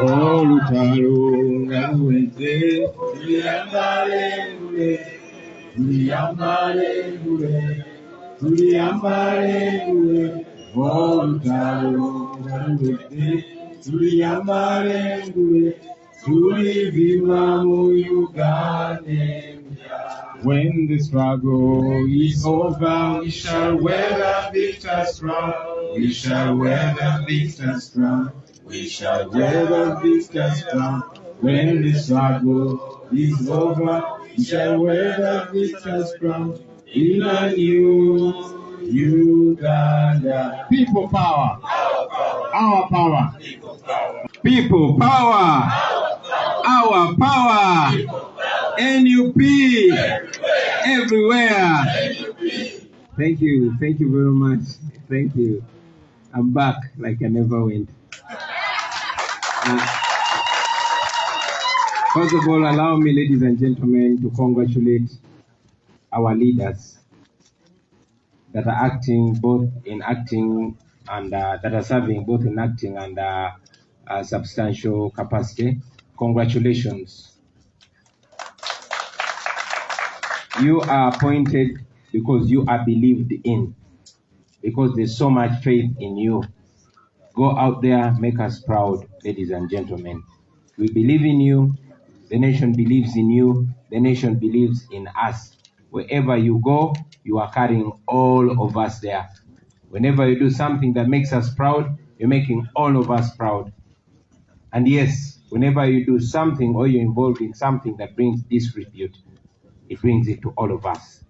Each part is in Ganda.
olutalo nga luweze, tuliyambale ngule, tuliyambale ngule, tuliyambale ngule, olutalo nga luweze, tuliyambale ngule, tulivima mu Uganda. When the struggle is over, we shall wear the victor's crown. We shall wear the victor's crown. We shall wear the victor's crown. When the struggle is over, we shall wear the victor's crown. In a new Uganda. People power. Our power. People power. Our power. NUP. Everywhere. Thank you very much. Thank you. I'm back like I never went. First of all, allow me, ladies and gentlemen, to congratulate our leaders that are acting both in acting and that are serving both in acting and substantial capacity. Congratulations. You are appointed because you are believed in, because there's so much faith in you. Go out there, make us proud, ladies and gentlemen. We believe in you. The nation believes in you. The nation believes in us. Wherever you go, you are carrying all of us there. Whenever you do something that makes us proud, you're making all of us proud. And yes, whenever you do something or you're involved in something that brings disrepute, it brings it to all of us.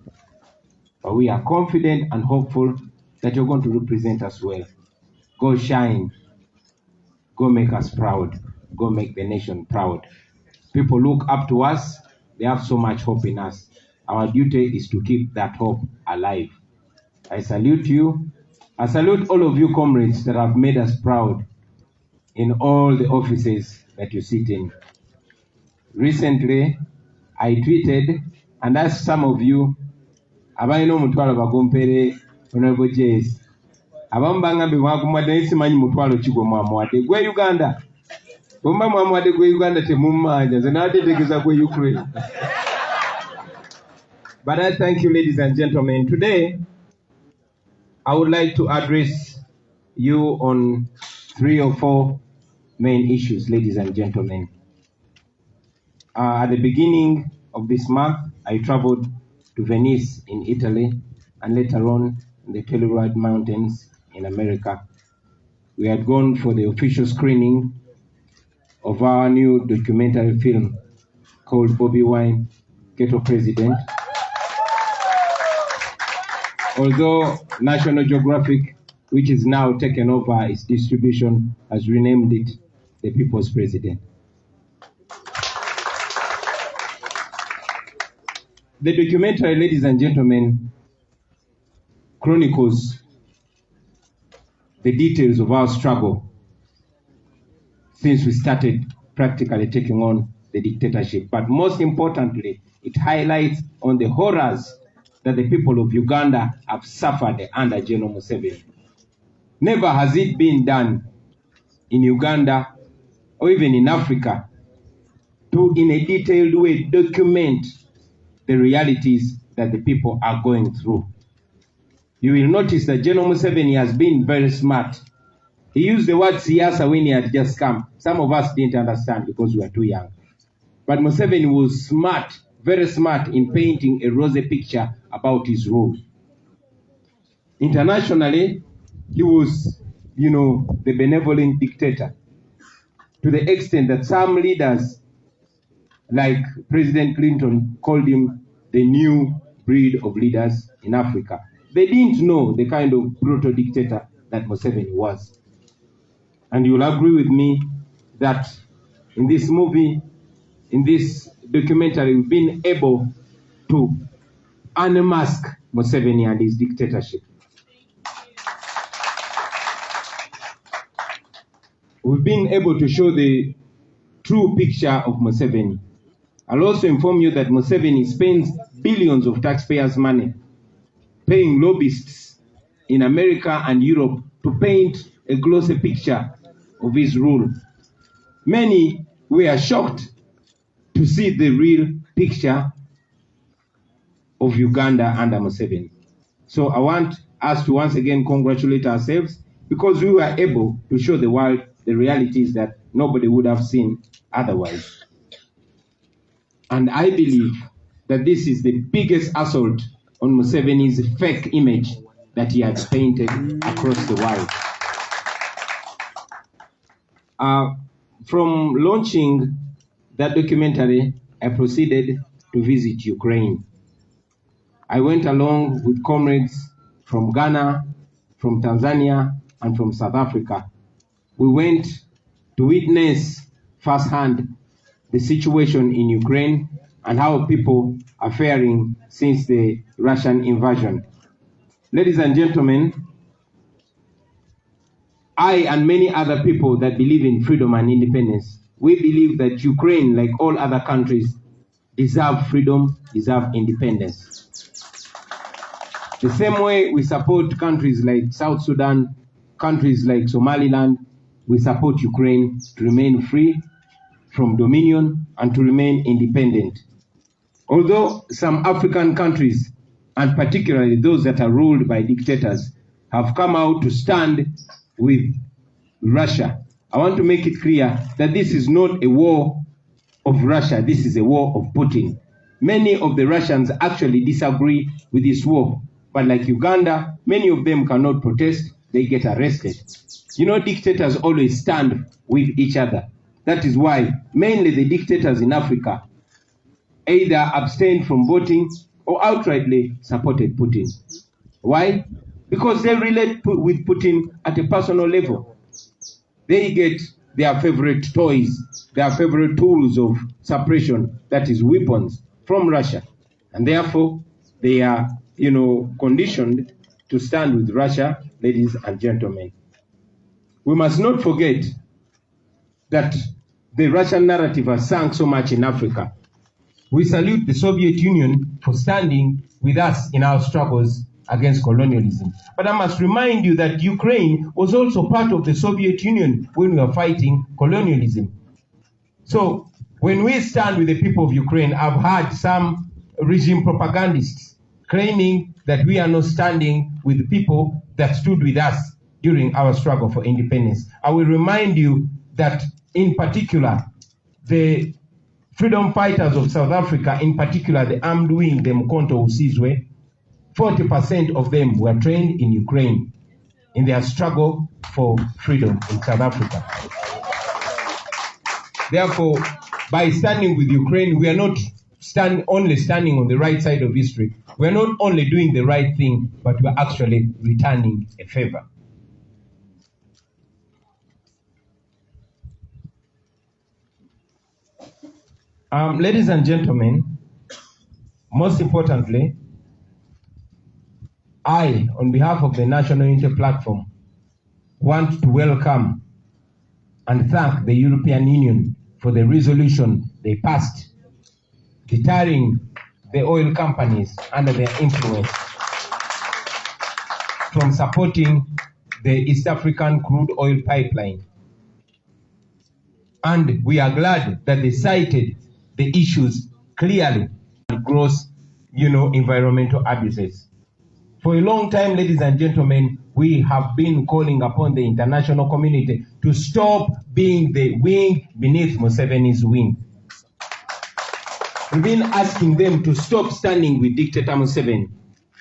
But we are confident and hopeful that you're going to represent us well. Go shine. Go make us proud. Go make the nation proud. People look up to us. They have so much hope in us. Our duty is to keep that hope alive. I salute you. I salute all of you comrades that have made us proud in all the offices that you sit in. Recently, I tweeted and asked some of you, abaino mutwalo bagompere honorable Jays. Abamu bangambe mwakumwadde nsimanyi mutwalo kigwo mwamwadde gwe Uganda. Bomba mwamwadde gwe Uganda temumanja nze nateteegeza gwe Ukraine. But I thank you, ladies and gentlemen. Today, I would like to address you on 3 or 4 main issues, ladies and gentlemen. At the beginning of this month, I traveled to Venice in Italy and later on in the Telluride Mountains in America. We had gone for the official screening of our new documentary film called Bobi Wine, Ghetto President. Although National Geographic, which is now taken over its distribution, has renamed it The People's President. The documentary, ladies and gentlemen, chronicles the details of our struggle since we started practically taking on the dictatorship. But most importantly, it highlights on the horrors that the people of Uganda have suffered under General Museveni. Never has it been done in Uganda or even in Africa to, in a detailed way, document the realities that the people are going through. You will notice that General Museveni has been very smart. He used the word siyasa when he had just come. Some of us didn't understand because we were too young. But Museveni was smart, very smart in painting a rosy picture about his rule. Internationally, he was, the benevolent dictator, to the extent that some leaders, like President Clinton, called him the new breed of leaders in Africa. They didn't know the kind of brutal dictator that Museveni was. And you'll agree with me that in this movie, in this documentary, we've been able to unmask Museveni and his dictatorship. We've been able to show the true picture of Museveni. I'll also inform you that Museveni spends billions of taxpayers' money paying lobbyists in America and Europe to paint a glossy picture of his rule. Many were shocked to see the real picture of Uganda under Museveni. So I want us to once again congratulate ourselves because we were able to show the world the realities that nobody would have seen otherwise. And I believe that this is the biggest assault on Museveni's fake image that he has painted across the world. From launching that documentary, I proceeded to visit Ukraine. I went along with comrades from Ghana, from Tanzania, and from South Africa. We went to witness firsthand the situation in Ukraine and how people are faring since the Russian invasion. Ladies and gentlemen, I and many other people that believe in freedom and independence, we believe that Ukraine, like all other countries, deserve freedom, deserve independence. The same way we support countries like South Sudan, countries like Somaliland, we support Ukraine to remain free from dominion and to remain independent. Although some African countries, and particularly those that are ruled by dictators, have come out to stand with Russia, I want to make it clear that this is not a war of Russia, this is a war of Putin. Many of the Russians actually disagree with this war, but like Uganda, many of them cannot protest, they get arrested. You know, dictators always stand with each other. That is why mainly the dictators in Africa either abstained from voting or outrightly supported Putin. Why? Because they relate with Putin at a personal level. They get their favorite toys, their favorite tools of suppression, that is weapons, from Russia. And therefore, they are, conditioned to stand with Russia, ladies and gentlemen. We must not forget that the Russian narrative has sunk so much in Africa. We salute the Soviet Union for standing with us in our struggles against colonialism. But I must remind you that Ukraine was also part of the Soviet Union when we were fighting colonialism. So when we stand with the people of Ukraine, I've heard some regime propagandists claiming that we are not standing with the people that stood with us during our struggle for independence. I will remind you that in particular, the freedom fighters of South Africa, in particular the armed wing, the Mkonto Usizwe, 40% of them were trained in Ukraine in their struggle for freedom in South Africa. Therefore, by standing with Ukraine, we are not only standing on the right side of history. We are not only doing the right thing, but we are actually returning a favor. Ladies and gentlemen, most importantly, I, on behalf of the National Unity Platform, want to welcome and thank the European Union for the resolution they passed deterring the oil companies under their influence from supporting the East African crude oil pipeline. And we are glad that they cited the issues clearly, gross, environmental abuses. For a long time, ladies and gentlemen, we have been calling upon the international community to stop being the wing beneath Museveni's wing. We've been asking them to stop standing with dictator Museveni.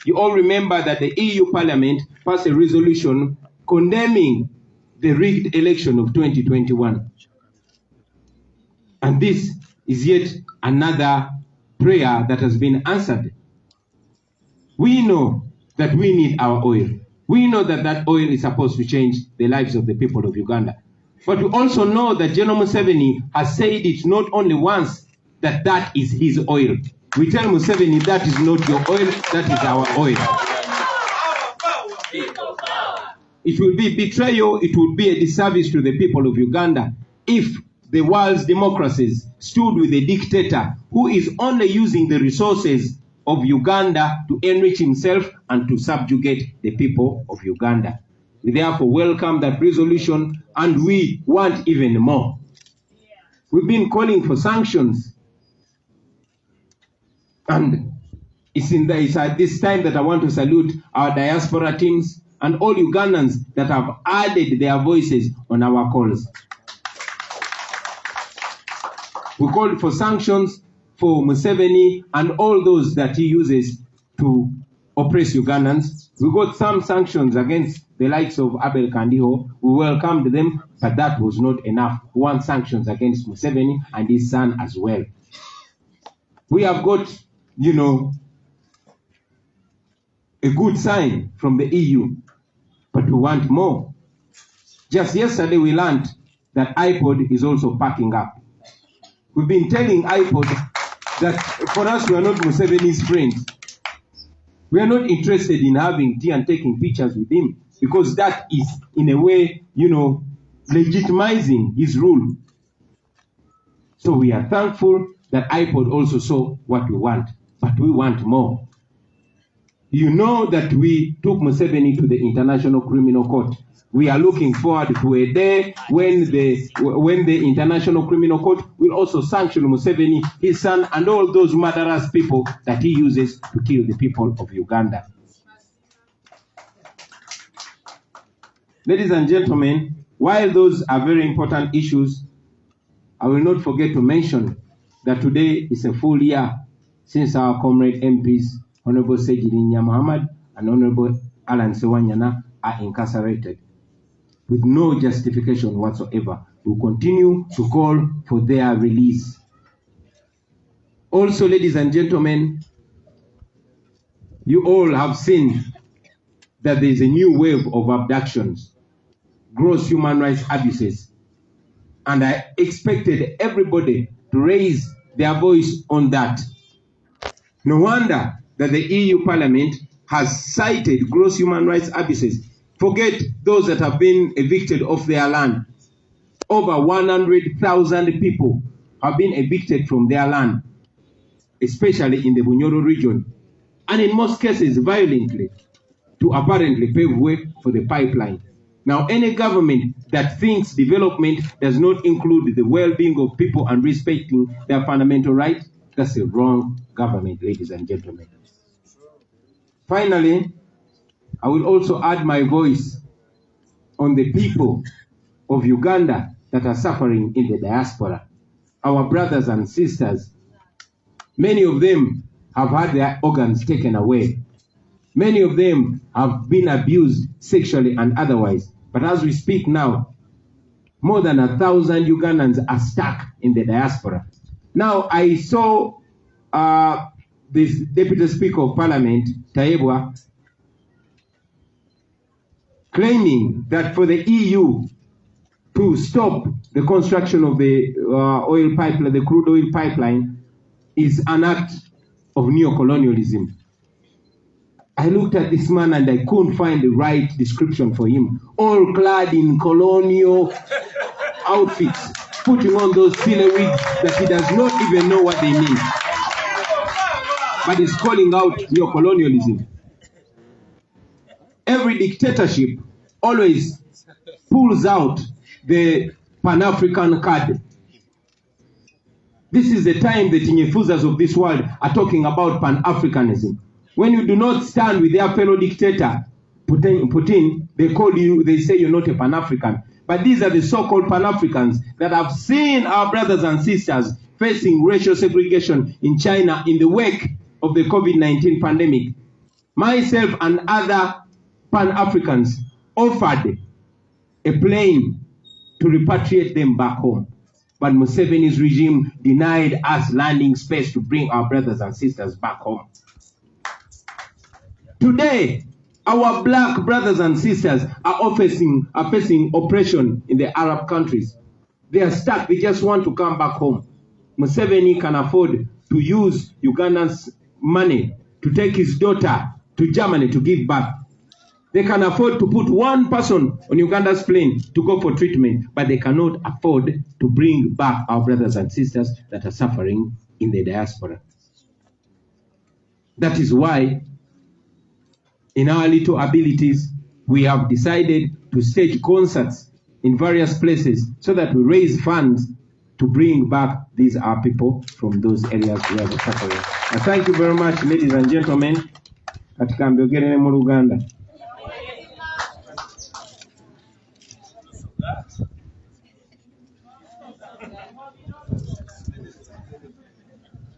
You all remember that the EU Parliament passed a resolution condemning the rigged election of 2021. And this is yet another prayer that has been answered. We know that we need our oil. We know that that oil is supposed to change the lives of the people of Uganda. But we also know that General Museveni has said it not only once, that that is his oil. We tell Museveni, that is not your oil, that is our oil. It will be betrayal, it would be a disservice to the people of Uganda if the world's democracies stood with a dictator who is only using the resources of Uganda to enrich himself and to subjugate the people of Uganda. We therefore welcome that resolution, and we want even more. We've been calling for sanctions. And it's at this time that I want to salute our diaspora teams and all Ugandans that have added their voices on our calls. We called for sanctions for Museveni and all those that he uses to oppress Ugandans. We got some sanctions against the likes of Abel Kandiho. We welcomed them, but that was not enough. We want sanctions against Museveni and his son as well. We have got, a good sign from the EU, but we want more. Just yesterday we learned that iPod is also packing up. We've been telling iPod that for us we are not Museveni's friends. We are not interested in having tea and taking pictures with him, because that is in a way, legitimizing his rule. So we are thankful that iPod also saw what we want, but we want more. You know that we took Museveni to the International Criminal Court. We are looking forward to a day when the International Criminal Court will also sanction Museveni, his son, and all those murderous people that he uses to kill the people of Uganda. Ladies and gentlemen, while those are very important issues, I will not forget to mention that today is a full year since our comrade MPs, Honorable Sejirinya Muhammad and Honorable Alan Sewanyana, are incarcerated with no justification whatsoever. We continue to call for their release. Also, ladies and gentlemen, you all have seen that there is a new wave of abductions, gross human rights abuses, and I expected everybody to raise their voice on that. No wonder that the EU Parliament has cited gross human rights abuses. Forget those that have been evicted off their land. Over 100,000 people have been evicted from their land, especially in the Bunyoro region, and in most cases violently, to apparently pave way for the pipeline. Now, any government that thinks development does not include the well-being of people and respecting their fundamental rights, that's a wrong government, ladies and gentlemen. Finally, I will also add my voice on the people of Uganda that are suffering in the diaspora. Our brothers and sisters, many of them have had their organs taken away. Many of them have been abused sexually and otherwise. But as we speak now, more than 1,000 Ugandans are stuck in the diaspora. Now, I saw this Deputy Speaker of Parliament, Taebwa, claiming that for the EU to stop the construction of the oil pipeline, the crude oil pipeline, is an act of neocolonialism. I looked at this man and I couldn't find the right description for him. All clad in colonial outfits, putting on those silly wigs that he does not even know what they mean. But he's calling out neocolonialism. Every dictatorship always pulls out the Pan-African card. This is the time the Tinyefuzas of this world are talking about Pan-Africanism. When you do not stand with their fellow dictator, Putin, they call you, they say you're not a Pan-African. But these are the so-called Pan-Africans that have seen our brothers and sisters facing racial segregation in China in the wake of the COVID-19 pandemic. Myself and other Pan-Africans offered a plane to repatriate them back home. But Museveni's regime denied us landing space to bring our brothers and sisters back home. Today, our black brothers and sisters are facing oppression in the Arab countries. They are stuck. They just want to come back home. Museveni can afford to use Uganda's money to take his daughter to Germany to give back. They can afford to put one person on Uganda's plane to go for treatment, but they cannot afford to bring back our brothers and sisters that are suffering in the diaspora. That is why, in our little abilities, we have decided to stage concerts in various places so that we raise funds to bring back these people from those areas where they're suffering. Thank you very much, ladies and gentlemen. Katika mbiogere mu Uganda.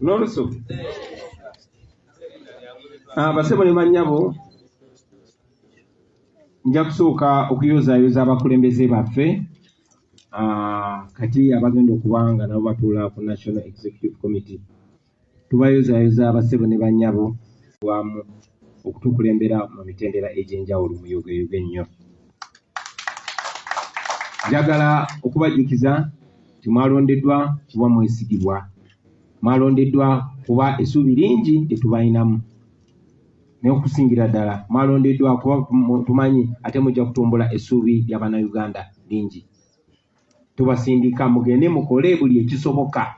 Noluso. Basebo ne banyabo nja kusooka okuyozaayoza abakulembeze baffe kati abagenda okubanga nabo batuula ku National Executive Committee. Tubayozaayoza abasebo ne banyabo wamu okutukulembera mu mitendera egy'enjawulo mu yogeyoge ennyo. Njagala okubajjukiza nti mwalondeddwa kuba mwesigibwa. Mwalondeddwa kuba essuubi lingi lye tubalinamu. N'okusingira ddala mwalondeddwa kuba tumanyi ate mujja kutumbula essuubi ly'Abannayuganda lingi. Tubasindika mugende mukole buli ekisoboka.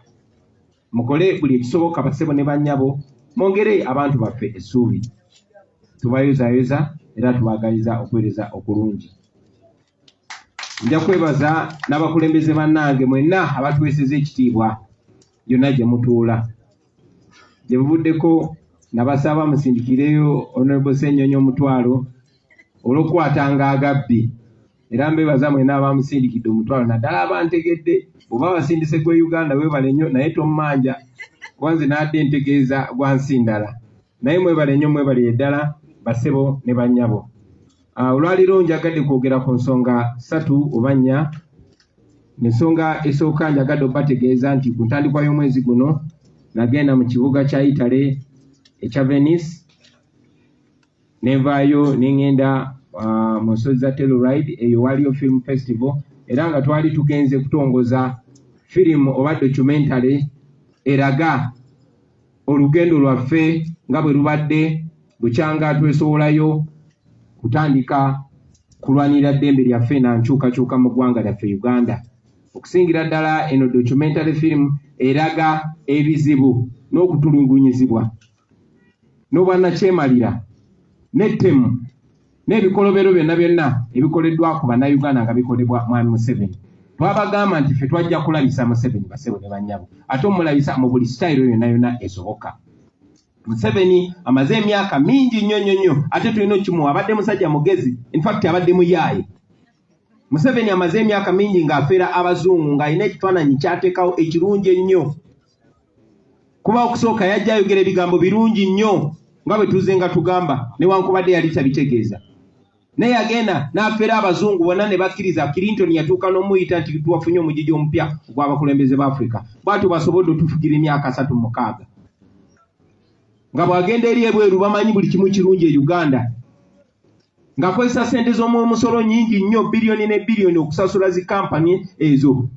Mukole buli ekisoboka basebo ne bannyabo mwongere abantu baffe essuubi. Tubayozaayoza era tubagaliza okuweereza okulungi. Nja kwebaza n'abakulembeze bannange mwenna abatuweeseza ekitiibwa yonna gye mutuula. Gye buvuddeko nabasaba musindikireyo Honorable Ssenyonyi omutwalo olw'okukwatanga agabbi. Era mbebaza mwenna abamusindikidde omutwalo naddala abantegedde oba basindise gwe Uganda weebale nnyo naye tommanja kwanze nadde ntegeeza gwansindala. Naye mwebale nnyo mwebale ddala basebo ne bannyabo. Olwaliro njagadde kwogera ku nsonga 3 oba 4. Ensonga esooka njagadde obategeeza nti ku ntandikwa y'omwezi guno nagenda mu kibuga kya Italy ekya Venice nevaayo nengenda mu nsozi za Telluride eyo waliyo film festival era nga twali tugenze kutongoza firimu oba documentary eraga olugendo lwaffe nga bwe lubadde bukyanga twesowolayo kutandika kulwanira ddembe lyaffe na nkyukakyuka mu ggwanga lyaffe Uganda. Okusingira ddala eno documentary film eraga ebizibu n'okutulugunyizibwa n'obwannakyemalira n'ettemu n'ebikolobero byonna ebikoleddwa ku Bannayuganda nga bikolebwa Mwami Museveni. Twabagamba nti ffe twajja kulabisa Museveni basebo ne bannyabo ate omulabisa mu buli sitayiro yonna esoboka. Museveni amaze emyaka mingi nnyo ate tulina kimu abadde musajja mugezi, in fact abadde muyaaye. Museveni amaze emyaka mingi ng'afeera abazungu ng'alina ekifaananyi kyateekawo ekirungi ennyo. Kuba okusooka yajja ayogera ebigambo birungi nnyo nga bwe tuze nga tugamba newankubadde yali tabitegeeza. Naye yagenda n'afeera abazungu bonna ne bakkiriza. Clinton yatuuka n'omuyita nti tuwafunye omugigi omupya ogw'abakulembeze b'Afrika. Bw'atyo basobodde otufugira emyaka 36. Nga bw'agenda eri ebweru bamanyi buli kimu kirungi e Uganda. Ng'akozesa ssente z'omusolo nnyingi nnyo biliyoni ne biliyoni okusasula zi kampani ezo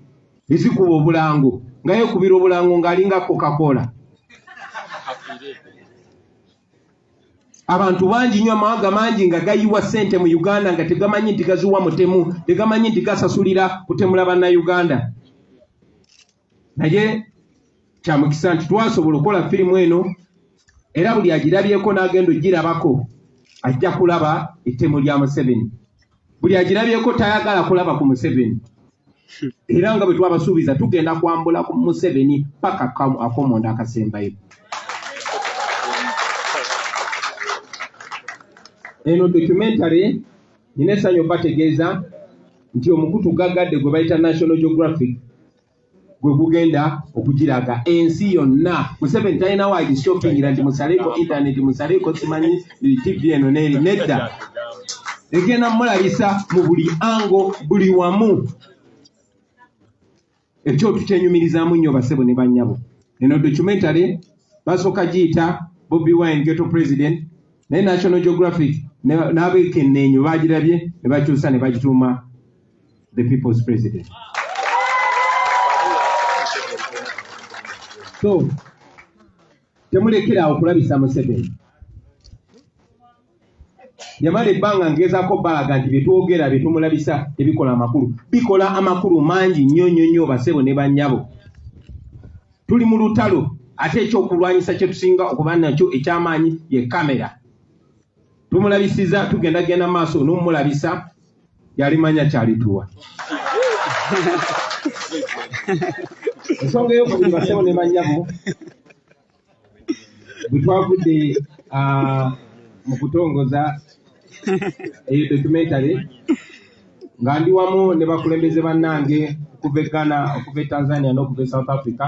ezikuba obulango. Nga yeekubira obulango ng'alinga Coca-Cola. Abantu bangi nnyo amawanga mangi nga gayiwa ssente mu Uganda nga tegamanyi nti gaziwa mutemu, tegamanyi nti gasasulira kutemula Bannayuganda. Naye kya mukisa nti twasobola okukola firimu eno era buli agirabyeko n'agenda ogirabako ajja kulaba ettemu lya Museveni. Buli agirabyeko tayagala kulaba ku Museveni. Era nga bwe twabasuubiza tugenda kwambula ku Museveni paka akomonda akasembayo. Eno documentary nina essanyu bategeeza nti omukutu gaggadde gwe bayita National Geographic gwe gugenda okugiraga ensi yonna. Museveni talina waagishoppingira nti musaleeko internet musaleeko simanyi TV eno n'eri nedda. Egenda mulabisa mu buli ango buli wamu. Ekyo tukyenyumirizaamu nnyo basebo ne bannyabo. Eno documentary basooka giyita Bobi Wine Ghetto President naye National Geographic n'abeekenneenyo baagirabye ne bakyusa ne bagituuma The People's President. So temulekera okulabisa Museveni. Yamala ebbanga ngezaako balaga nti byetwogera byetumulabisa ebikola amakulu. Bikola amakulu mangi nnyo basebo ne bannyabo. Tuli mu lutalo ate ekyokulwanyisa kye tusinga okuba nakyo ekyamaanyi ye kamera. Tumulabisiza tugenda maaso n'omulabisa yalimanya kyalituwa. ensonga ey'okubiri basebo ne banyabo bwe twavudde mu kutongoza eyo documentary nga ndi wamu ne bakulembeze bannange okuva e Ghana, okuva e Tanzania n'okuva e South Africa,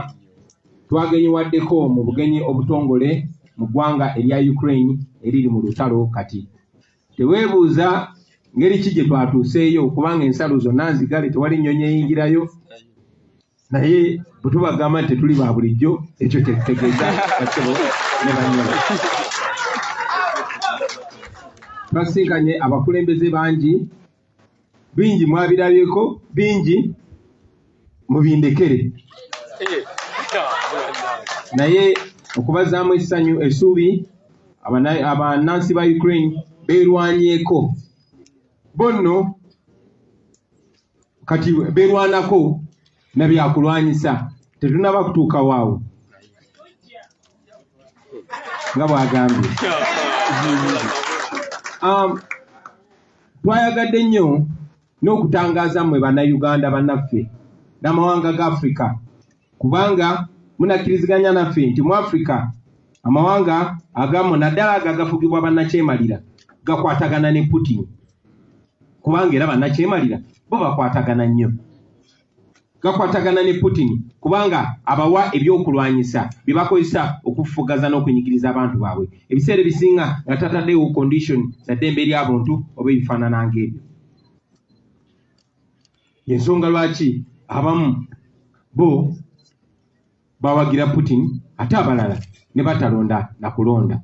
twagenyiwaddeko mu bugenyi obutongole mu ggwanga erya Ukraine eriri mu lutalo kati. Teweebuuza ngeri ki gye twatuuseeyo kubanga ensalo zonna nzigale, tewali nnyonyi eyingirayo, naye bwe tubagamba nti tetuli ba bulijjo, ekyo kyekitegeeza basebo ne banyabo. Twasinkanye abakulembeze bangi, bingi mwabirabyeko, bingi mubindekere, naye okubazaamu essanyu essuubi abannansi ba Ukraine beerwanyeeko bonno kati beerwanako na byakulwanyisa, tetunaba kutuuka waawo nga bw'agambye. Twayagadde nnyo n'okutangaaza mmwe bannayuganda bannaffe n'amawanga ga Africa, kubanga munakkiriziganya naffe nti mu Africa amawanga agamu naddala ago agafugibwa bannakyemalira gakwatagana ne Putin, kubanga era bannakyemalira bo bakwatagana nnyo, gakwatagana ne Putin kubanga abawa ebyokulwanyisa bye bakozesa okufufugaza n'okunyigiriza abantu baabwe, ebiseera ebisinga nga tataddewo condition za ddembe ly'abuntu oba ebifaanana ng'ebyo. Ensonga lwaki abamu bo bawagira Putin ate abalala ne batalonda na kulonda.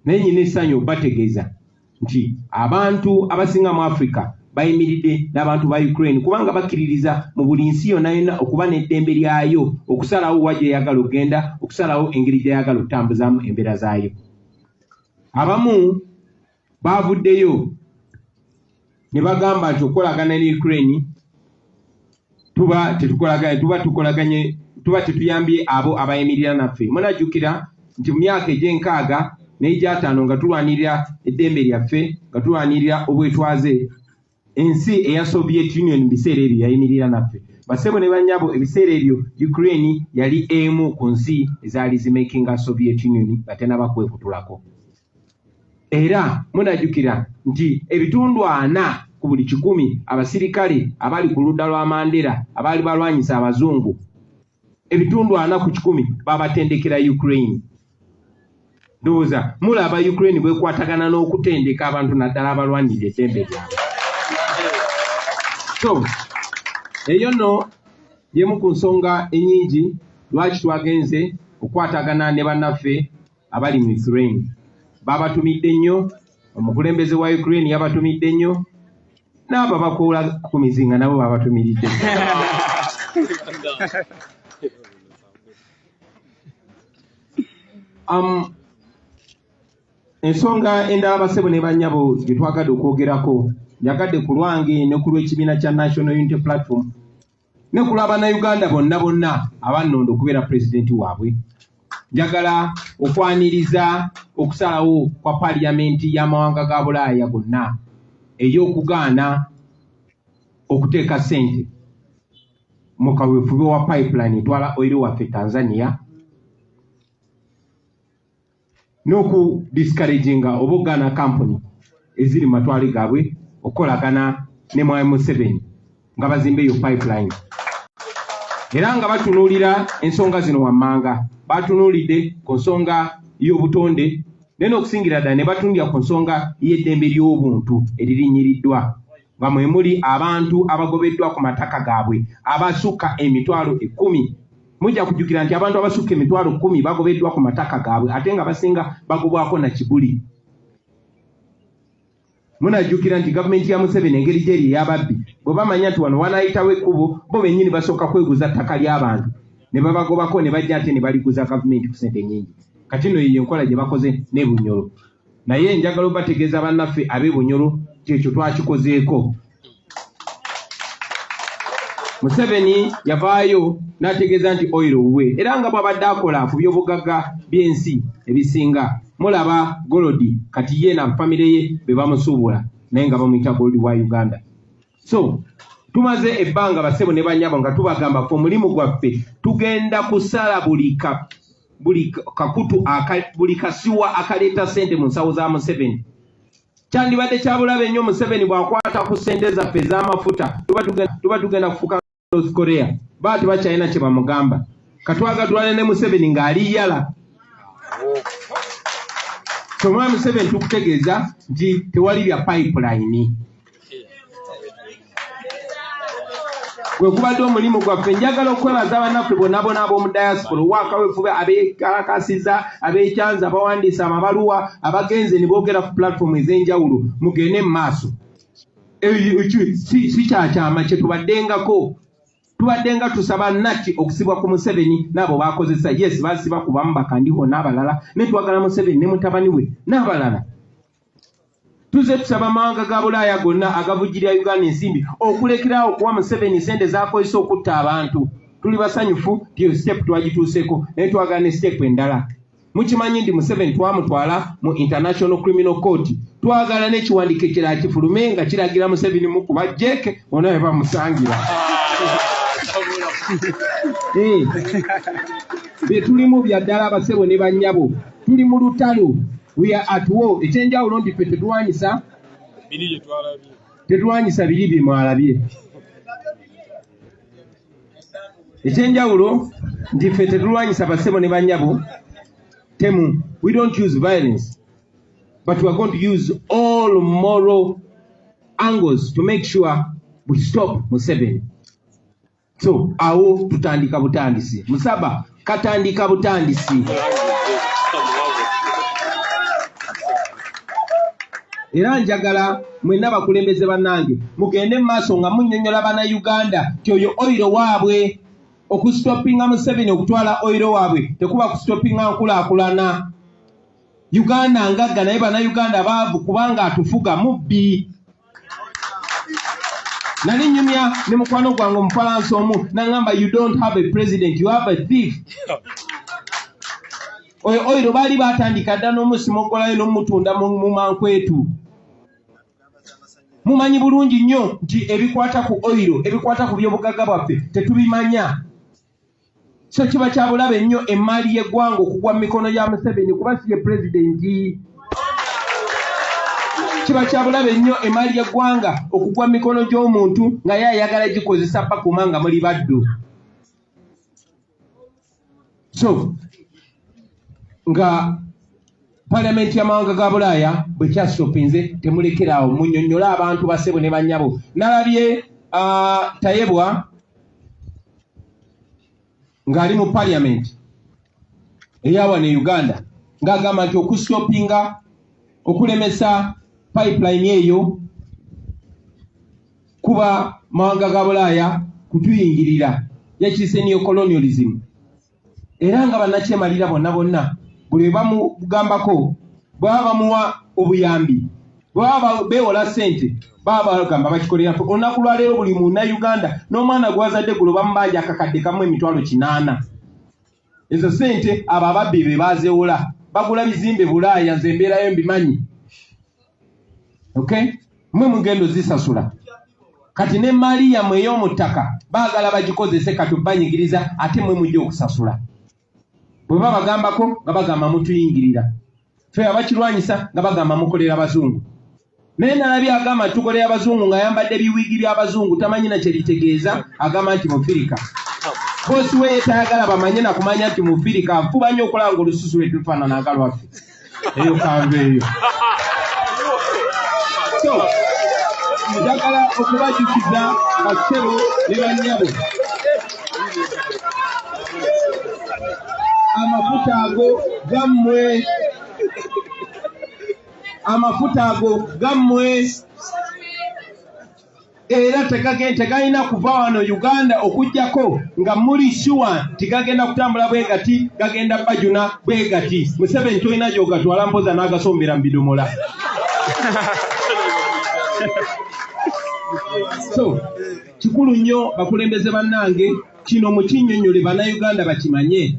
Naye nyina essanyu bategeeza nti abantu abasinga mu Africa bayimiridde n'abantu ba Ukraine kubanga bakkiririza mu buli nsi yonna yonna okuba n'eddembe lyayo, okusalawo wa gy'eyagala okugenda, okusalawo engeri gy'eyagala okutambuzaamu embeera zaayo. Abamu baavuddeyo ne bagamba nti okukolagana ne Ukraine tuba tetuyambye abo abayimirira naffe. Munajjukira nti mu myaka egy'enkaaga n'egy'ataano nga tulwanirira eddembe lyaffe, nga tulwanirira obwetwaze, ensi eya Soviet Union mu biseera ebyo yayimirira naffe. Basebo ne bannyabo, ebiseera ebyo Ukraine yali emu ku nsi ezaali zimakinga Soviet Union nga tenabakwekutulako. Era munajjukira nti ebitundu 4 ku buli 100 abasirikale abali ku ludda lwa Mandela abaali balwanyisa abazungu, ebitundu 4 ku 100 babatendekera Ukraine. Ndowooza mulaba Ukraine bwekwatagana n'okutendeka abantu naddala abalwanirira eddembe lyabwe. So eyo nno yemu ku nsonga ennyingi lwaki twagenze okukwatagana ne bannaffe abali mu Ukraine. Babatumidde nnyo, omukulembeze wa Ukraine yabatumidde nnyo, n'abo bakoola ku mizinga nabo babatumiridde. Ensonga endala basebo ne bannyabo gye twagadde okwogerako, njagadde ku lwange ne ku lw'ekibiina kya National Unity Platform ne ku lw'Abannayuganda bonna abannondo okubeera pulezidenti waabwe. Njagala okwaniriza okusalawo kwa Paaliyamenti y'amawanga ga Bulaaya gonna ey'okugaana okuteeka ssente mu kaweefube wa pipeline etwala oil waffe Tanzania, n'okudiscouraginga oba okugaana kampuni eziri mu matwale gaabwe okukolagana ne Mwai Museveni nga bazimba eyo pipeline. Era nga batunuulira ensonga zino wammanga, batunuulidde ku nsonga y'obutonde, naye n'okusingira ddala ne batundira ku nsonga y'eddembe ly'obuntu eririnnyiddwa, nga mwe muli abantu abagobeddwa ku mataka gaabwe abasukka emitwalo 10. Mujja kujjukira nti abantu abasukka emitwalo 10 bagobeddwa ku mataka gaabwe ate nga basinga bagobwako na kibuli. Munajjukira nti gavumenti ya Museveni engeri gyeri ey'ababbi bwe bamanya nti wano wanaayitawo ekkubo, bo bennyini basooka kweguza ttaka ly'abantu ne babagobako ne bajja ate ne baliguza gavumenti ku ssente nnyingi. Kati nno yiyo enkola gye bakoze ne Bunyoro. Naye njagala obategeeza bannaffe ab'e Bunyoro kyekyo twakikozeeko. Museveni yavaayo n'ategeeza nti oil wuwe, era nga bw'abadde akola ku by'obugagga by'ensi ebisinga. Mulaba Golodi kati ye na famire ye be bamusuubula naye nga bamuyita Golodi wa Uganda. So tumaze ebbanga basebo ne banyabo nga tubagamba ko mulimu gwaffe tugenda kusala buli kakutu buli kasiwa akaleeta sente mu nsawo za Museveni. Kyandibadde kyabulabe nnyo Museveni bw'akwata ku sente zaffe ez'amafuta tuba tugenda kufuuka North Korea. Baati bakyalina kye bamugamba. Katwagadulane ne Museveni ng'ali yala. Tomwa Museveni tukutegeeza nti tewali bya pipeline. Gwe kubadde omulimu gwaffe njagala okwebaza bannaffe bonna ab'omu diaspora owakaweefube abeekalakasiza abeekyanza abawandiisa amabaluwa abagenze ne boogera ku platform ez'enjawulo mugende mu maaso. Si kyakyama kye tubaddenga tusaba Naki okusibwa ku Museveni n'abo baakozesa. Yes, baasiba kubamu bakandiho n'abalala ne twagala Museveni ne mutabani we n'abalala. Tuze tusaba amawanga ga Bulaaya gonna agavujjirira Uganda ensimbi okulekerawo okuwa Museveni sente z'akozesa okutta abantu. Tuli basanyufu tiyo step twagituuseeko naye twagala ne step endala. Mukimanyi ndi Museveni twamutwala mu International Criminal Court. Twagala n'ekiwandiiko ekirala kifulume nga kiragira Museveni mu kuba jeke bonna bwe bamusangira. Betulimu bya ddala abasebo ne bannyabo. Tuli mu lutalo. We are at war. Ekyenjawulo nti ffe tetulwanyisa biri bye mwalabye. Ekyenjawulo nti ffe tetulwanyisa basebo ne bannyabo. Temu, we don't use violence, but we are going to use all moral angles to make sure we stop Museveni. So, awo tutandika butandisi. Musaba, katandika butandisi. Era njagala mwenna bakulembeze bannange mugende mu maaso nga munnyonnyola bana Uganda nti oyo oyiro waabwe okustopinga Museveni okutwala oyiro waabwe tekuba kustopinga nkulaakulana. Uganda ngagga naye bana Uganda baavu kubanga atufuga mubbi. Nali nnyumya ne mukwano gwange Omufalansa omu n'aŋŋamba you don't have a president, you have a thief. Oyiro baali baatandika dda n'omusimogolayo n'omutunda mu mankwetu. Mumanyi bulungi nnyo nti ebikwata ku oyiro ebikwata ku by'obugagga bwaffe tetubimanya. So kiba kyabulabe nnyo emmaali y'eggwanga okugwa mu mikono gya Museveni kuba si ye pulezidenti. Kiba kyabulabe nnyo emmaali y'eggwanga okugwa mu mikono gy'omuntu nga ye ayagala gikozesa bakuma nga muli baddu. So nga Parliamenti y'amawanga ga Bulaaya bwe kyasitopinze temulekeraawo munnyonnyola abantu basebo ne bannyabo. Nalabye Tayebwa ng'ali mu Parliament eyawa ne Uganda ng'agamba nti okusitopinga okulemesa pipeline eyo kuba mawanga ga Bulaaya kutuyingirira yakiyise neocolonialism. Era nga bannakyemalira bonna buli bamugambako bwaba bamuwa obuyambi bwaba beewola ssente baba bagamba bakikolera olunaku lwaleero buli Munnayuganda n'omwana gwazadde gulo bamubanja akakadde kamu emitwalo 8. Ezo ssente abo ababbi be baazeewola bagula bizimbe Bulaaya nze mbeerayo mbimanyi. Okay? Mmwe mugendo zisasula kati n'emmaali yammwe ey'omu ttaka baagala bagikozese kati banyigiriza ate mmwe mujja okusasula. Bwe babagambako nga bagamba mutuyingirira. Ffe abakirwanyisa nga bagamba mukolera Abazungu. Naye nalabye agamba tukolera Abazungu ng'ayambadde ebiwiigi by'Abazungu tamanyi na kye litegeeza agamba nti Mufirika. Boosi we ye tayagala bamanye na kumanya nti Mufirika afuba nnyo okulanga olususu lwe tufaanana nga lwaffe. Eyo kanva eyo. So, njagala okubajjukiza basebo ne bannyabo. Amafuta ago gammwe era tegalina kuva wano Uganda okujjako nga muli sure tigagenda kutambula bwe gati gagenda bajuna bwe gati. Museveni tolina gy'ogatwala mpoza n'agasombera mu bidomola. So kikulu nnyo bakulembeze bannange kino mukinnyonnyole bannayuganda bakimanye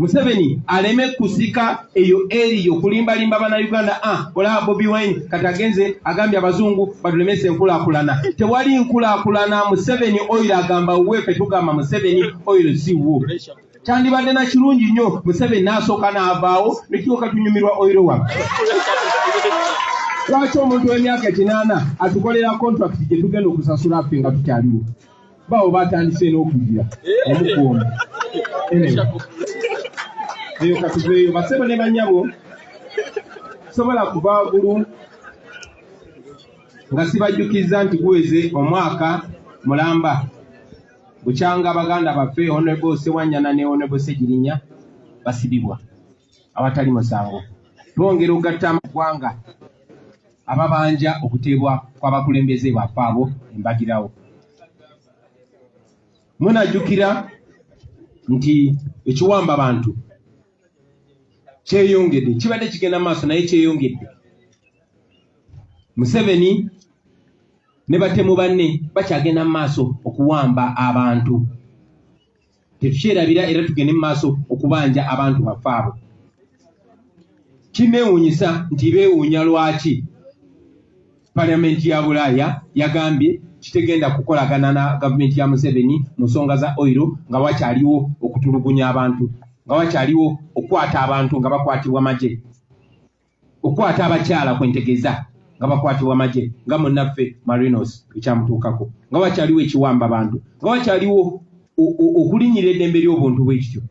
Museveni aleme kusika eyo eriyo kulimbalimba bana Uganda ola Bobi Wine katagenze agambye abazungu badulemese nkulakulana. Tewali nkulakulana. Museveni oil agamba wefe tugamba Museveni oil siwo. Kyandibadde na kirungi nnyo Museveni n'asooka n'avaawo nekyoka tunyumirwa oil wa. Lwaki omuntu w'emyaka 8 atukolera contract gye tugenda okusasula ffe nga tukyaliwo? Bawo batandise n'okugira omukuomu. Eyo katuveeyo basebo ne banyabo sobola kuva gulu nga sibajjukiza nti guweze omwaka mulamba bukyanga Abaganda baffe Honorable Sewanyana ne Honorable Segirinya basibibwa awatali musango. Twongera okugatta amagwanga ababanja okuteebwa kw'abakulembeze baffe abo embagirawo. Munajjukira nti ekiwamba abantu kyeyongedde, kibadde kigenda maaso naye kyeyongedde. Museveni ne batemu banne bakyagenda maaso okuwamba abantu. Tetukyerabira era tugende maaso okubanja abantu baffe abo. Kineewuunyisa nti beewuunya lwaki Parliament ya Bulaaya yagambye kitegenda kukolagana na gavumenti ya Museveni mu nsonga za oil nga wakyaliwo okutulugunya abantu, nga wakyaliwo okukwata abantu nga bakwatibwa magye, okukwata abakyala kwentegeza nga bakwatibwa magye nga munnaffe Marinos ekyamutuukako, nga wakyaliwo ekiwamba abantu, nga wakyaliwo okulinyira eddembe ly'obuntu bw'ekityo.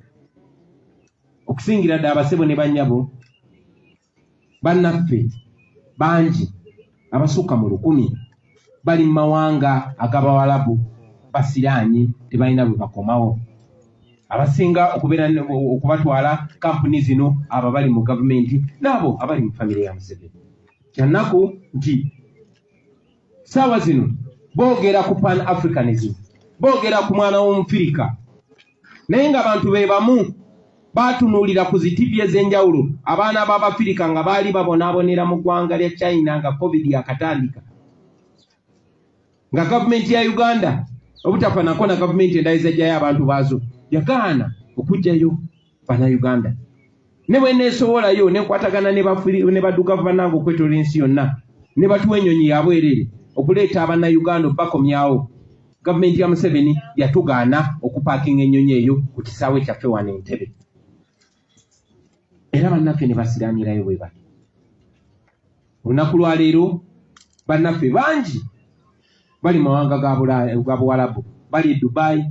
Okusingira ddala abasebo ne bannyabo bannaffe bangi abasukka mu 100 bali mu mawanga ag'Abawalabu basiraanye tebalina bwe bakomawo. Abasinga okubatwala kampuni zino abo bali mu gavumenti n'abo abali mu famire ya Museveni. Kyannaku nti saawa zino boogera ku Pan-Africanism, boogera ku mwana w'Omufirika, naye nga abantu be bamu batunuulira ku zitivi ez'enjawulo abaana b'Abafirika nga baali babonaabonera mu ggwanga lya China nga COVID yakatandika, nga gavumenti ya Uganda obutafa nako na gavumenti endala ezajjayo abantu baazo yagaana okujjayo Bannayuganda. Ne bwe neesobolayo nekwatagana ne badduka bannange okwetoola ensi yonna ne batuwa ennyonyi ya bwerere okuleeta Abannayuganda bakomyawo. Gavumenti ya Museveni yatugaana okupaakinga ennyonyi eyo ku kisaawe kyaffe wano Entebbe. Era bannaffe ne basiraamirayo bwe bati. Olunaku lwa leero bannaffe bangi bali mawanga ga Buwalabu, bali Dubai,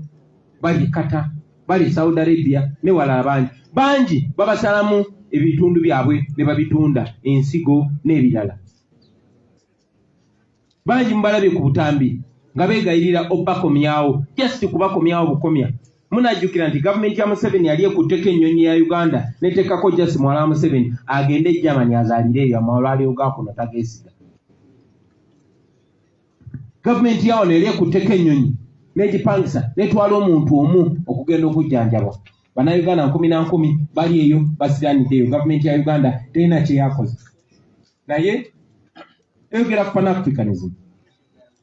bali Qatar, bali Saudi Arabia ne walala bangi babasalamu ebitundu byabwe ne babitunda ensigo n'ebirala. Bangi mubalabye ku butambi nga beegayirira obbakomyawo, just kubakomyawo bukomya. Munajjukira nti gavumenti ya Museveni yali ekutteko ennyonyi ya Uganda neteekako just muwala wa Museveni agende e Germany azaalire eyo amalwaliro ga kuno tageesiga. Gavumenti yawo ne yali ekutteko ennyonyi n'egipangisa netwala omuntu omu okugenda okujjanjabwa. Bannayuganda 10 bali eyo basiraaniddeyo. Gavumenti ya Uganda terina kye yakoze. Naye eyogera ku Pan-Africanism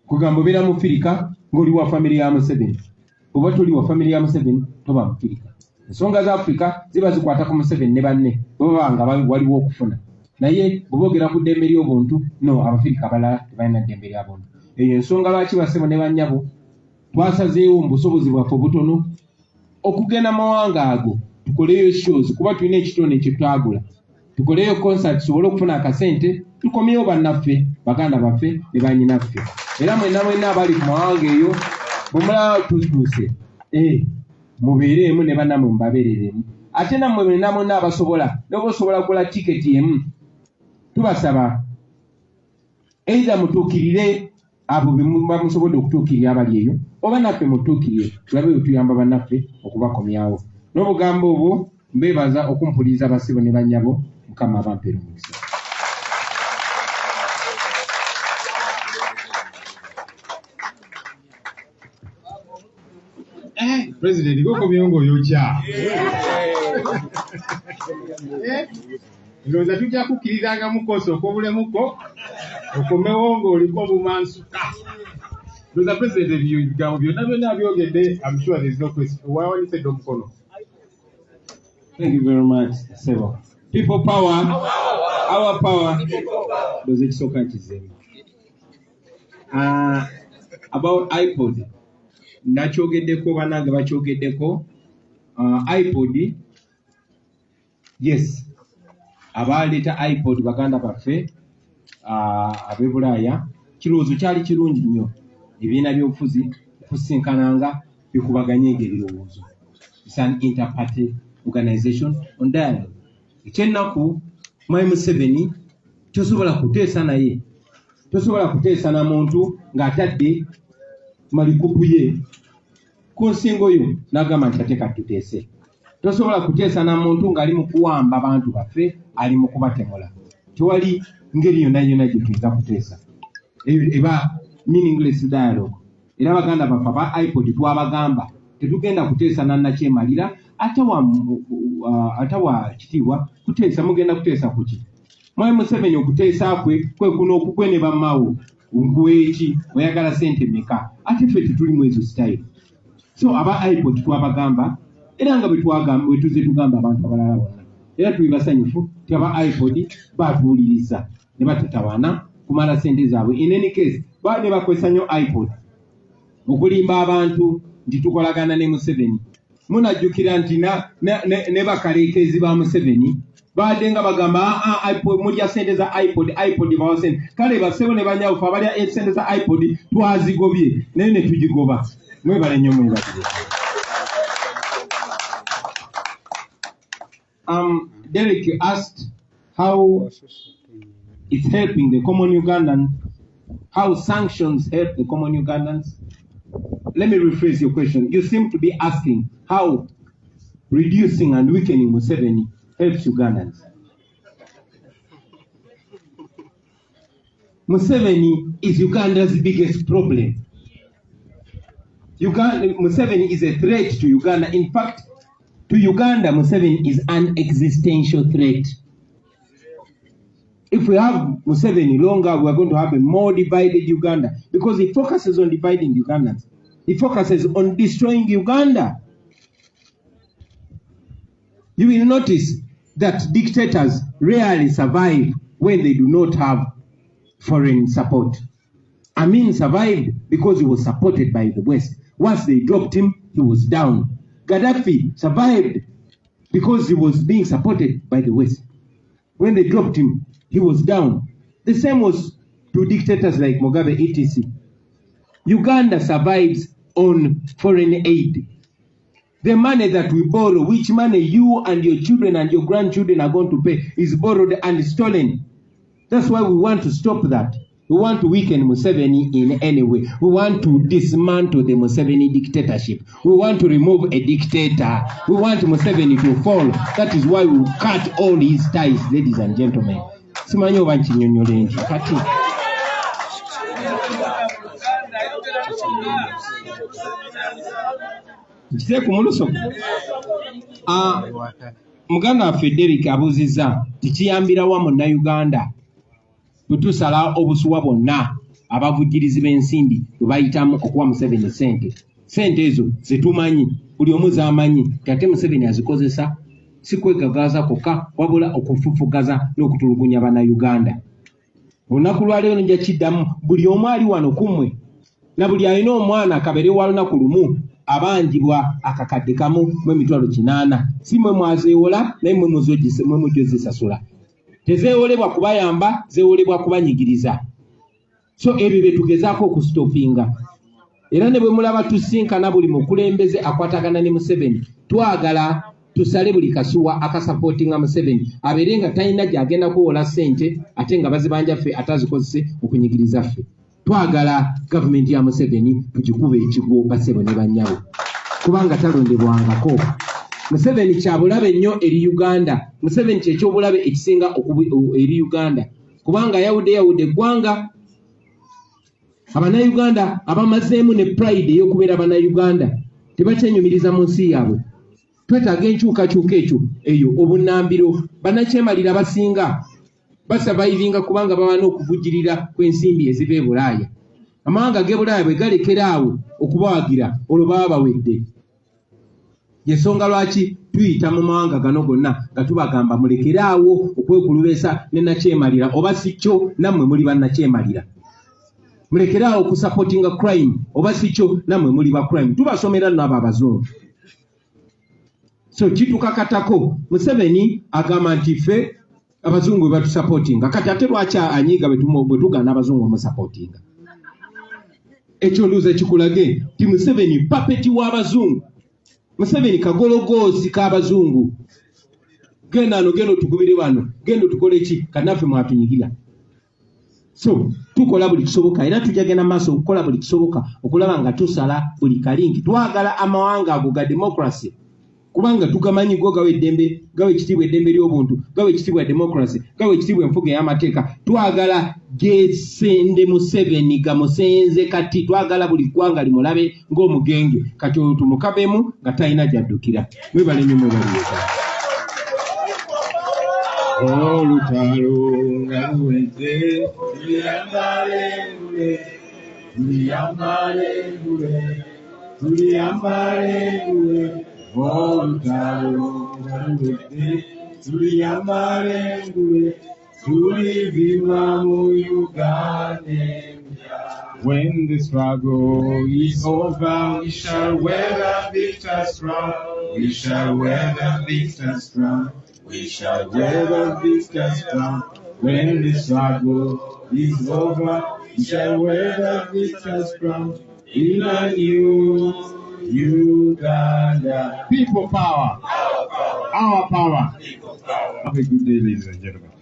kugamba obeera Mufirika ng'oli wa famire ya Museveni. Oba toli wa famire ya Museveni toba Mufirika. Ensonga za Afrika ziba zikwata ku Museveni ne banne baba nga waliwo okufuna. Naye bw'boogera ku ddembe ly'obuntu no, Abafirika abalala tebalina ddembe ly'abuntu. Eyo ensonga lwaki basebo ne bannyabo twasazeewo mu busobozi bwaffe obutono okugenda mawanga ago tukoleyo shows kuba tulina ekitone kye twagula, tukoleyo concert tusobole okufuna akasente tukomyewo bannaffe baganda baffe ne bannyinaffe. Era mwenna abali ku mawanga eyo bwemulaba tutuuse mubeereemu ne bannammwe mubabeereremu. Ate nammwe mwenna abasobola noba osobola kugula tiketi emu, tubasaba either mutuukirire abo bemuba musobodde okutuukirira abali eyo oba naffe mutuukirire tulabe bwe tuyamba bannaffe okubakomyawo. N'obugambo obwo mbeebaza okumpuliriza abasibo ne bannyabo. Mukama abampeera omukisa. President goko myongo yokya. Ndowooza tujja kukkirizanga mukoso okwobulemuko okomewo ng'oliko bumansuka. Ndowooza President ebigambo byonna byonna byogedde. I'm sure there is no question. Wawanise omukono. Thank you very much, Sebo. People power, our power. Does it so catch about iPod. Nachogeddeko banange bakyogeddeko. iPod. Yes. Abaleeta iPod baganda baffe ab'e Bulaaya. Kirowoozo kyali kirungi nnyo. Ebibiina by'obufuzi kusinkananga bikubaganya ebirowoozo. It's an inter-party organization on dialogue. Ekyennaku Mwai Museveni tosobola kuteesa naye. Tosobola kuteesa na muntu ng'atadde malikupu ye ku nsingo yo n'agamba nti ate katuteese. Tosobola kuteesa na muntu ng'ali mu kuwamba abantu baffe, ali mu kubatemula. Tewali ngeri yonna yonna gye tuyinza kuteesa. Eba meaningless dialogue. Era baganda baffe aba iPod twabagamba tetugenda kuteesa nannakyemalira atawa kitiibwa kuteesa mugenda kuteesa kuki. Mwai Museveni okuteesa kwe kuno okugwe ne bammawo ngweki oyagala sente meka ate ffe tetuli mu ezo style. So aba iPod twabagamba era nga bwe tuze tugamba abantu abalala bonna era tuli basanyufu ti aba iPod batuwuliriza ne batatawaana kumala sente zaabwe. In any case ne bakozesa nnyo iPod okulimba abantu nti tukolagana ne Museveni. Munajjukira nti ne bakaleekezi ba Museveni baadde nga bagamba iPod mulya sente za iPod bawa sente. Kale basebo ne banyawufu abalya sente za iPod twazigobye naye ne tugigoba. Mwebale nnyo mwebale. Derek asked how it's helping the common Ugandan, how sanctions help the common Ugandans. Let me rephrase your question. You seem to be asking how reducing and weakening Museveni helps Ugandans. Museveni is Uganda's biggest problem. Museveni is a threat to Uganda. In fact, to Uganda, Museveni is an existential threat. If we have Museveni longer, we are going to have a more divided Uganda because he focuses on dividing Ugandans. He focuses on destroying Uganda. You will notice that dictators rarely survive when they do not have foreign support. Amin survived because he was supported by the West. Once they dropped him, he was down. Gaddafi survived because he was being supported by the West. When they dropped him, he was down. The same was to dictators like Mugabe, etc. Uganda survives on foreign aid. The money that we borrow, which money you and your children and your grandchildren are going to pay, is borrowed and stolen. That's why we want to stop that. We want to weaken Museveni in any way. We want to dismantle the Museveni dictatorship. We want to remove a dictator. We want Museveni to fall. That is why we cut all his ties, ladies and gentlemen. Simanyo banchinyonyolenji kati. Nchiteku muluso. Muganda Frederick abuziza tikiyambira wa monna Uganda. Butusala obusuwa bonna abavujirizi b'ensimbi bayitamu okuwa Museveni sente. Sente ezo zetumanyi buli omu z'amanyi ate Museveni azikozesa si kwegagaza kokka wabula okufufugaza n'okutulugunya bannayuganda. Olunaku lwaleero nja kiddamu buli omu ali wano kumwe na buli alina omwana akabere wa lunaku lumu abanjibwa akakadde kamu mu emitwalo 8. Si mwe mwazeewola naye mwe mujjo zisasula. Tezeewolebwa kubayamba, zeewolebwa kubanyigiriza. So ebyo bye tugezaako okustopinga. Era ne bwe mulaba tusinkana buli mukulembeze akwatagana ne Museveni, twagala tusale buli kasuwa akasapootinga Museveni abeere nga talina gy'agenda kuwola ssente ate nga bazibanja ffe atazikozese okunyigiriza ffe. Twagala gavumenti ya Museveni tugikuba ekigwo basebo ne bannyawo kubanga talondebwangako. Museveni kyabulabe nnyo eri Uganda. Museveni kyekyobulabe ekisinga eri Uganda kubanga yawudde eggwanga. Abannayuganda abamazeemu ne pride ey'okubeera bannayuganda tebakyenyumiriza mu nsi yaabwe. Twetaaga enkyukakyuka eyo obunnambiro. Bannakyemalira basinga basavayivinga kubanga baba n'okuvujjirira kw'ensimbi eziva e Bulaaya. Amawanga g'e Bulaaya bwe galekera awo okubawagira olwo baba bawedde. Yensonga lwaki tuyita mu mawanga gano gonna nga tubagamba mulekeraawo okwekulubesa ne nakyemalira, oba si kyo nammwe muli bannakyemalira. Mulekeraawo okusupportinga crime, oba si kyo nammwe muli ba crime. Tubasomera nno abo abazungu. So kitukakatako Museveni agamba nti ffe abazungu bwe batusupportinga. Kati ate lwaki anyiiga bwe tugaana abazungu omusupportinga? Ekyo nduuza kikulage ti Museveni papeti w'abazungu. Museveni kagologoozi k'abazungu. Genda otugubire wano, genda otukole ki, kanaffe mwatunyigira. So tukola buli kisoboka era tujja genda maaso okukola buli kisoboka okulaba nga tusala buli kalingi. Twagala amawanga ago ga democracy kubanga tugamanyi go gawe eddembe, gawe ekitiibwa eddembe ly'obuntu, gawe ekitiibwa democracy, gawe ekitiibwa enfuga ey'amateeka. Twagala gesende Museveni gamusenze kati twagala buli ggwanga limulabe ng'omugenge. Kati oyo tumukabemu nga talina gy'addukira. Mwebale nnyo mwebaliyeeka. Olutalo nga luweze tuliyambale ngule. Olutalo nga luweze tuliyambale ngule. Tulivima mu Uganda. When the struggle is over, we shall wear the victor's crown. We shall wear the victor's crown. We shall wear the victor's crown. When the struggle is over, we shall wear the victor's crown. In a new Uganda. People power. Our power. Have a good day, ladies and gentlemen.